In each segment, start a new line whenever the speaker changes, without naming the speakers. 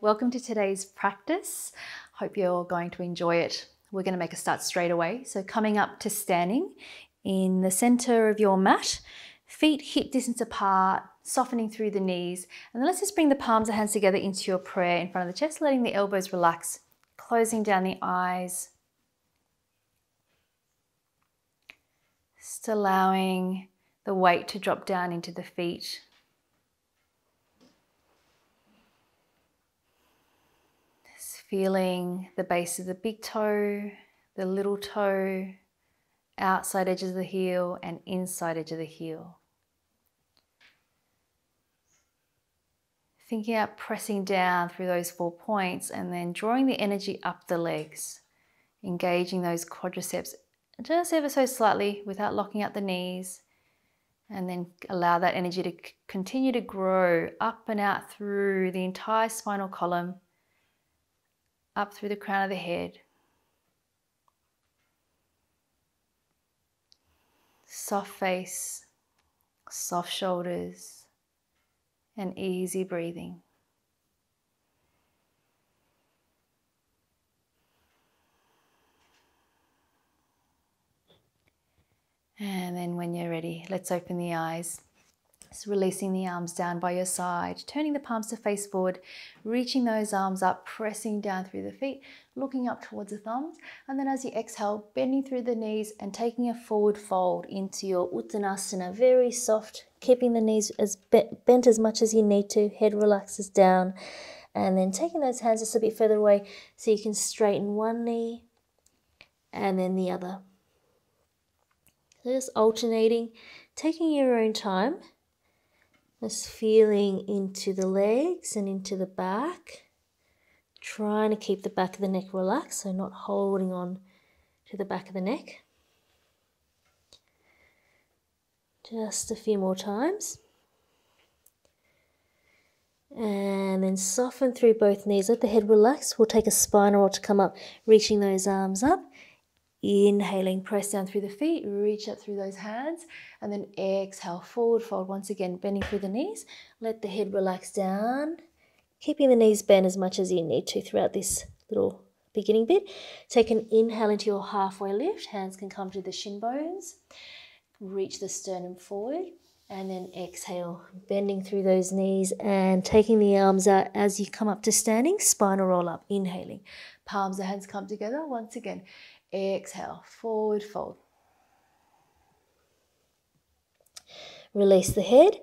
welcome to today's practice. Hope you're going to enjoy it. We're going to make a start straight away. So coming up to standing in the center of your mat, feet hip distance apart, softening through the knees. And then let's just bring the palms of hands together into your prayer in front of the chest, letting the elbows relax, closing down the eyes. Just allowing the weight to drop down into the feet. Just feeling the base of the big toe, the little toe, outside edge of the heel and inside edge of the heel. Thinking about pressing down through those 4 points and then drawing the energy up the legs, engaging those quadriceps just ever so slightly without locking out the knees, and then allow that energy to continue to grow up and out through the entire spinal column, up through the crown of the head. Soft face, soft shoulders, and easy breathing. And then when you're ready, let's open the eyes. Just releasing the arms down by your side, turning the palms to face forward, reaching those arms up, pressing down through the feet, looking up towards the thumbs. And then as you exhale, bending through the knees and taking a forward fold into your Uttanasana, very soft, keeping the knees as bent as much as you need to, head relaxes down. And then taking those hands just a bit further away so you can straighten one knee and then the other. So just alternating, taking your own time, just feeling into the legs and into the back, trying to keep the back of the neck relaxed, so not holding on to the back of the neck. Just a few more times. And then soften through both knees, let the head relax. We'll take a spinal roll to come up, reaching those arms up. Inhaling, press down through the feet, reach up through those hands, and then exhale, forward fold once again, bending through the knees. Let the head relax down, keeping the knees bent as much as you need to throughout this little beginning bit. Take an inhale into your halfway lift. Hands can come to the shin bones. Reach the sternum forward, and then exhale, bending through those knees and taking the arms out as you come up to standing. Spinal roll up, inhaling. Palms of hands come together once again. Exhale, forward fold. Release the head.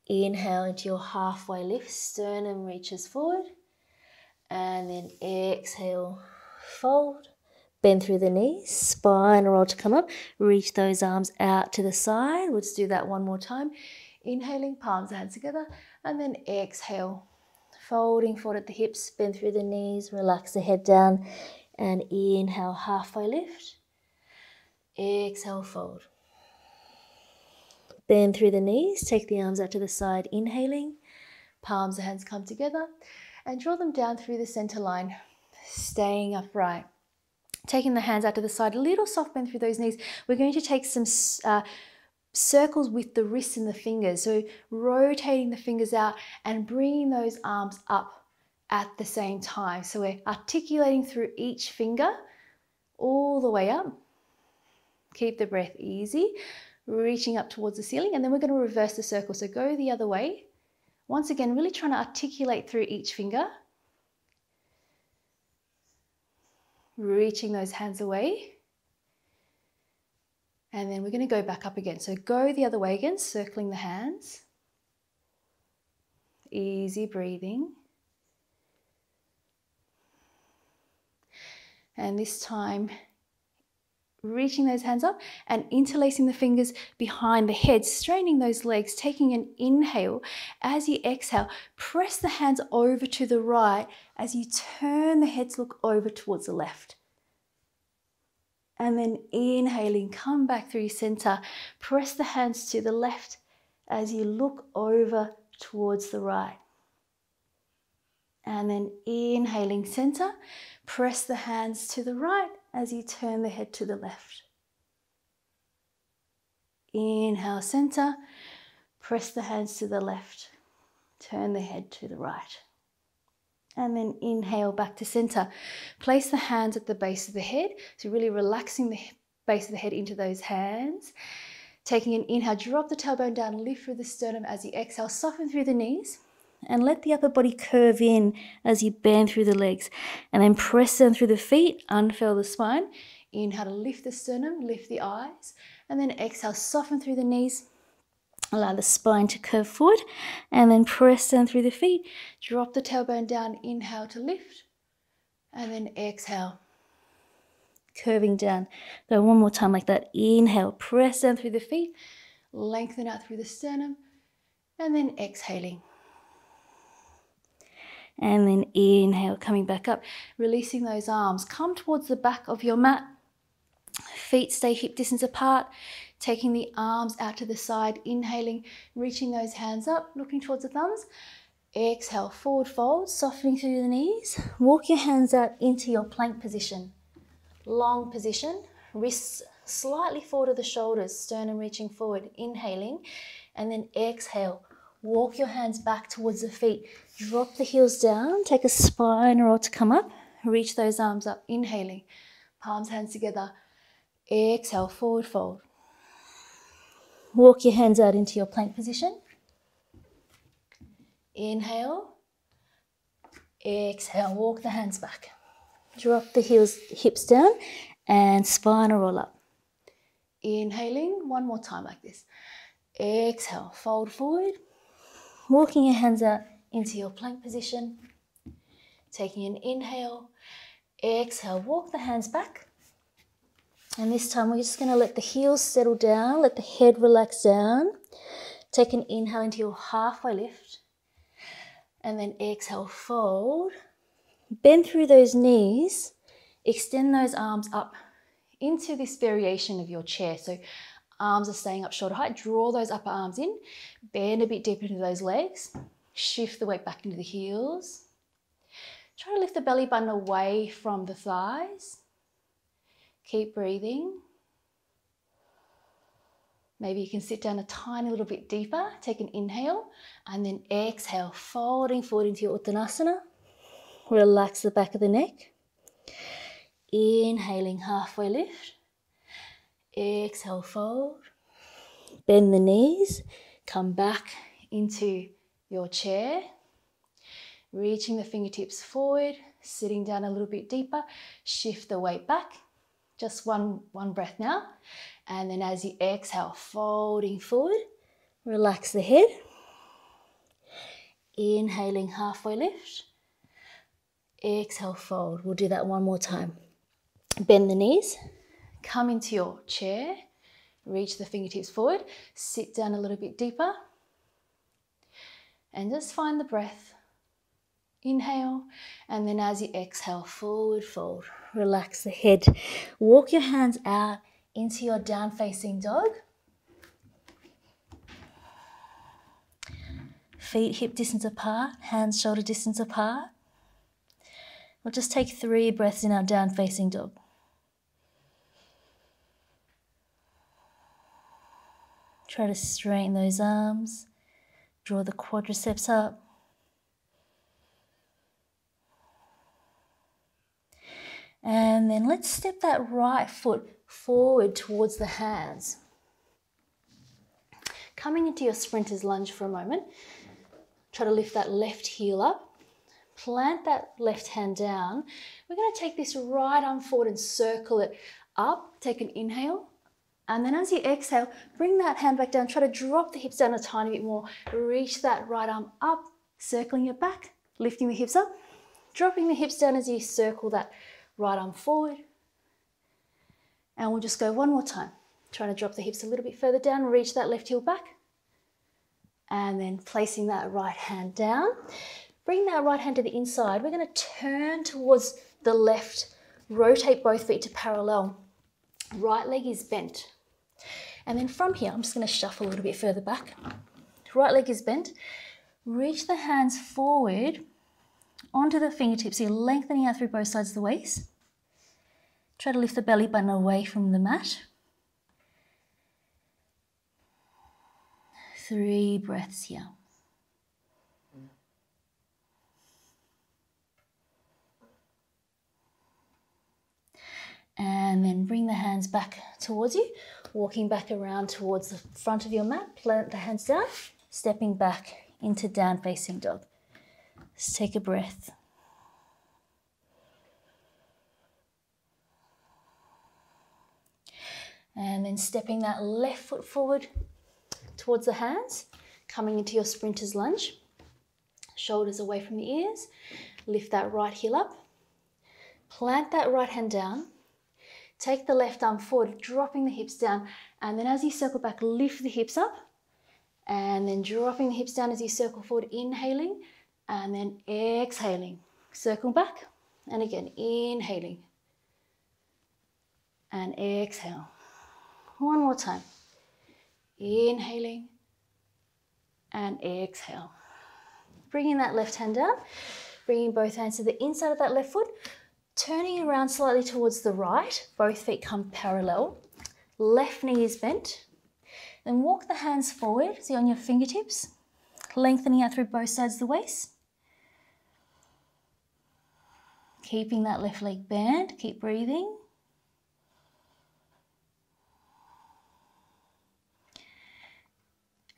Inhale into your halfway lift. Sternum reaches forward. And then exhale, fold. Bend through the knees. Spine roll to come up. Reach those arms out to the side. Let's do that one more time. Inhaling, palms of hands together. And then exhale, folding forward at the hips. Bend through the knees. Relax the head down. And inhale, halfway lift. Exhale, fold. Bend through the knees. Take the arms out to the side. Inhaling. Palms of hands come together. And draw them down through the center line. Staying upright. Taking the hands out to the side. A little soft bend through those knees. We're going to take some circles with the wrists and the fingers. So rotating the fingers out and bringing those arms up at the same time. So we're articulating through each finger all the way up. Keep the breath easy, reaching up towards the ceiling, and then we're going to reverse the circle. So go the other way. Once again, really trying to articulate through each finger. Reaching those hands away. And then we're going to go back up again. So go the other way again, circling the hands. Easy breathing. And this time, reaching those hands up and interlacing the fingers behind the head, straightening those legs, taking an inhale. As you exhale, press the hands over to the right as you turn the head to look over towards the left. And then inhaling, come back through your center. Press the hands to the left as you look over towards the right. And then inhaling, center. Press the hands to the right as you turn the head to the left. Inhale, center. Press the hands to the left. Turn the head to the right. And then inhale back to center. Place the hands at the base of the head. So really relaxing the base of the head into those hands. Taking an inhale, drop the tailbone down, lift through the sternum. As you exhale, soften through the knees. And let the upper body curve in as you bend through the legs. And then press down through the feet, unfurl the spine. Inhale to lift the sternum, lift the eyes. And then exhale, soften through the knees. Allow the spine to curve forward. And then press down through the feet. Drop the tailbone down, inhale to lift. And then exhale, curving down. Go one more time like that. Inhale, press down through the feet. Lengthen out through the sternum. And then exhaling. And then inhale, coming back up, releasing those arms. Come towards the back of your mat. Feet stay hip distance apart. Taking the arms out to the side, inhaling, reaching those hands up, looking towards the thumbs. Exhale, forward fold, softening through the knees. Walk your hands out into your plank position. Long position, wrists slightly forward of the shoulders, sternum reaching forward, inhaling, and then exhale. Walk your hands back towards the feet. Drop the heels down, take a spine roll to come up. Reach those arms up, inhaling. Palms, hands together. Exhale, forward fold. Walk your hands out into your plank position. Inhale. Exhale, walk the hands back. Drop the heels, hips down and spine roll up. Inhaling, one more time like this. Exhale, fold forward. Walking your hands out into your plank position. Taking an inhale. Exhale, walk the hands back. And this time we're just going to let the heels settle down, let the head relax down. Take an inhale into your halfway lift. And then exhale, fold. Bend through those knees. Extend those arms up into this variation of your chair. So arms are staying up shoulder height. Draw those upper arms in. Bend a bit deeper into those legs. Shift the weight back into the heels. Try to lift the belly button away from the thighs. Keep breathing. Maybe you can sit down a tiny little bit deeper. Take an inhale and then exhale, folding forward into your Uttanasana. Relax the back of the neck. Inhaling, halfway lift. Exhale, fold. Bend the knees. Come back into your chair. Reaching the fingertips forward. Sitting down a little bit deeper. Shift the weight back. Just one breath now. And then as you exhale, folding forward. Relax the head. Inhaling, halfway lift. Exhale, fold. We'll do that one more time. Bend the knees. Come into your chair. Reach the fingertips forward. Sit down a little bit deeper. And just find the breath. Inhale. And then as you exhale, forward fold. Relax the head. Walk your hands out into your down facing dog. Feet hip distance apart. Hands shoulder distance apart. We'll just take 3 breaths in our down facing dog. Try to straighten those arms. Draw the quadriceps up. And then let's step that right foot forward towards the hands. Coming into your sprinter's lunge for a moment. Try to lift that left heel up. Plant that left hand down. We're going to take this right arm forward and circle it up. Take an inhale. And then as you exhale, bring that hand back down. Try to drop the hips down a tiny bit more. Reach that right arm up, circling it back, lifting the hips up, dropping the hips down as you circle that right arm forward. And we'll just go one more time. Trying to drop the hips a little bit further down, reach that left heel back. And then placing that right hand down. Bring that right hand to the inside. We're going to turn towards the left. Rotate both feet to parallel. Right leg is bent. And then from here, I'm just going to shuffle a little bit further back. Right leg is bent. Reach the hands forward onto the fingertips. You're lengthening out through both sides of the waist. Try to lift the belly button away from the mat. 3 breaths here. And then bring the hands back towards you, walking back around towards the front of your mat. Plant the hands down, stepping back into down facing dog. Let's take a breath. And then stepping that left foot forward towards the hands, coming into your sprinter's lunge. Shoulders away from the ears. Lift that right heel up. Plant that right hand down. Take the left arm forward, dropping the hips down. And then as you circle back, lift the hips up. And then dropping the hips down as you circle forward, inhaling. And then exhaling. Circle back. And again, inhaling. And exhale. One more time. Inhaling and exhale. Bringing that left hand down, bringing both hands to the inside of that left foot, turning around slightly towards the right, both feet come parallel, left knee is bent, then walk the hands forward, see on your fingertips, lengthening out through both sides of the waist. Keeping that left leg bent, keep breathing.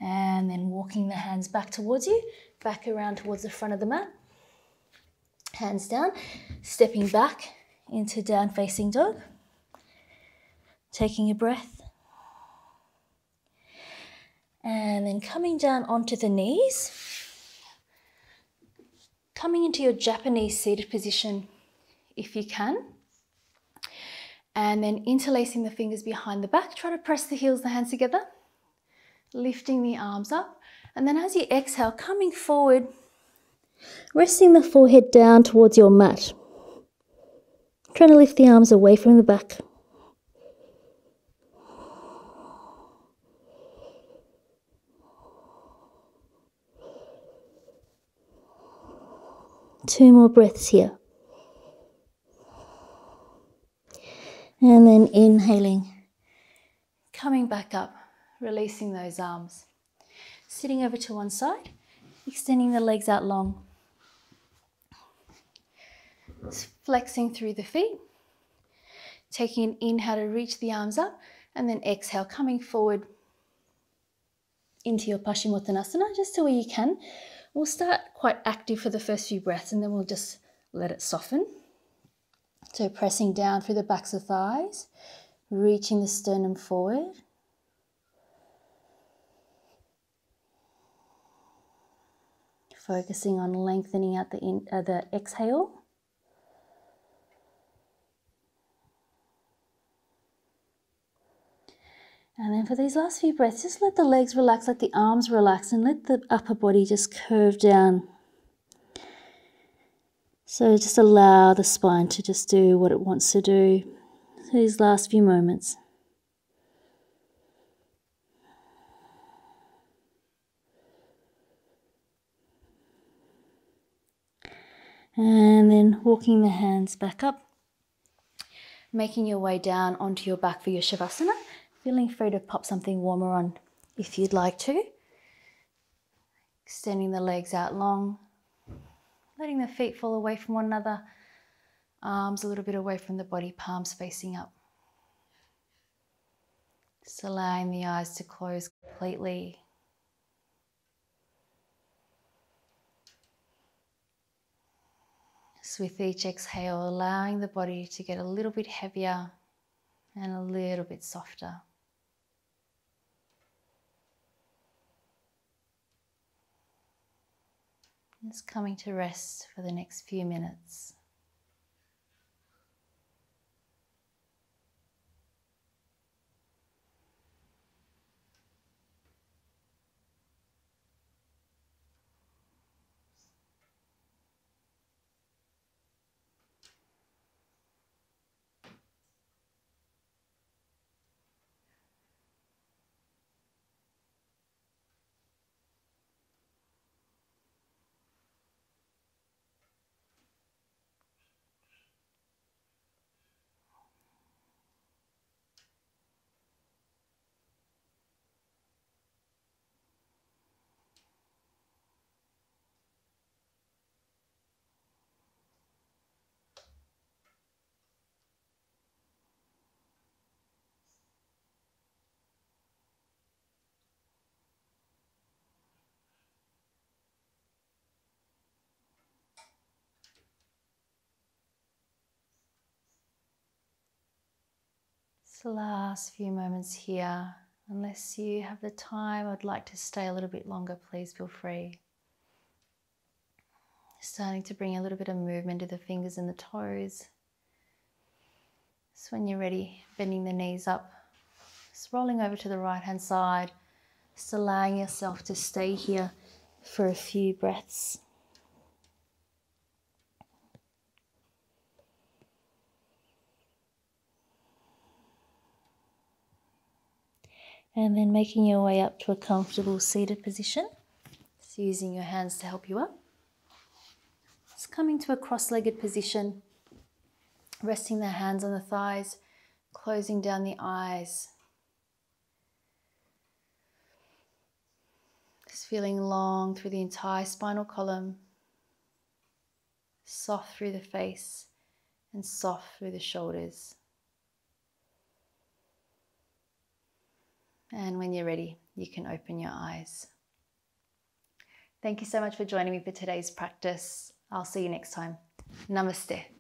And then walking the hands back towards you, back around towards the front of the mat. Hands down, stepping back into down facing dog. Taking a breath. And then coming down onto the knees. Coming into your Japanese seated position if you can. And then interlacing the fingers behind the back. Try to press the heels, the hands together. Lifting the arms up, and then as you exhale, coming forward, resting the forehead down towards your mat. Trying to lift the arms away from the back. Two more breaths here. And then inhaling, coming back up. Releasing those arms. Sitting over to one side, extending the legs out long. Flexing through the feet. Taking an inhale to reach the arms up, and then exhale, coming forward into your Paschimottanasana, just to where you can. We'll start quite active for the first few breaths, and then we'll just let it soften. So pressing down through the backs of thighs, reaching the sternum forward. Focusing on lengthening out the exhale. And then for these last few breaths, just let the legs relax, let the arms relax, and let the upper body just curve down. So just allow the spine to just do what it wants to do for these last few moments. And then walking the hands back up, making your way down onto your back for your Shavasana. Feeling free to pop something warmer on if you'd like to. Extending the legs out long, letting the feet fall away from one another, arms a little bit away from the body, palms facing up. Just allowing the eyes to close completely. So with each exhale, allowing the body to get a little bit heavier and a little bit softer. Just coming to rest for the next few minutes. So last few moments here. Unless you have the time, I'd like to stay a little bit longer, please feel free. Starting to bring a little bit of movement to the fingers and the toes. So when you're ready, bending the knees up, just rolling over to the right hand side, just allowing yourself to stay here for a few breaths. And then making your way up to a comfortable seated position. So using your hands to help you up. Just coming to a cross-legged position, resting the hands on the thighs, closing down the eyes. Just feeling long through the entire spinal column, soft through the face and soft through the shoulders. And when you're ready, you can open your eyes. Thank you so much for joining me for today's practice. I'll see you next time. Namaste.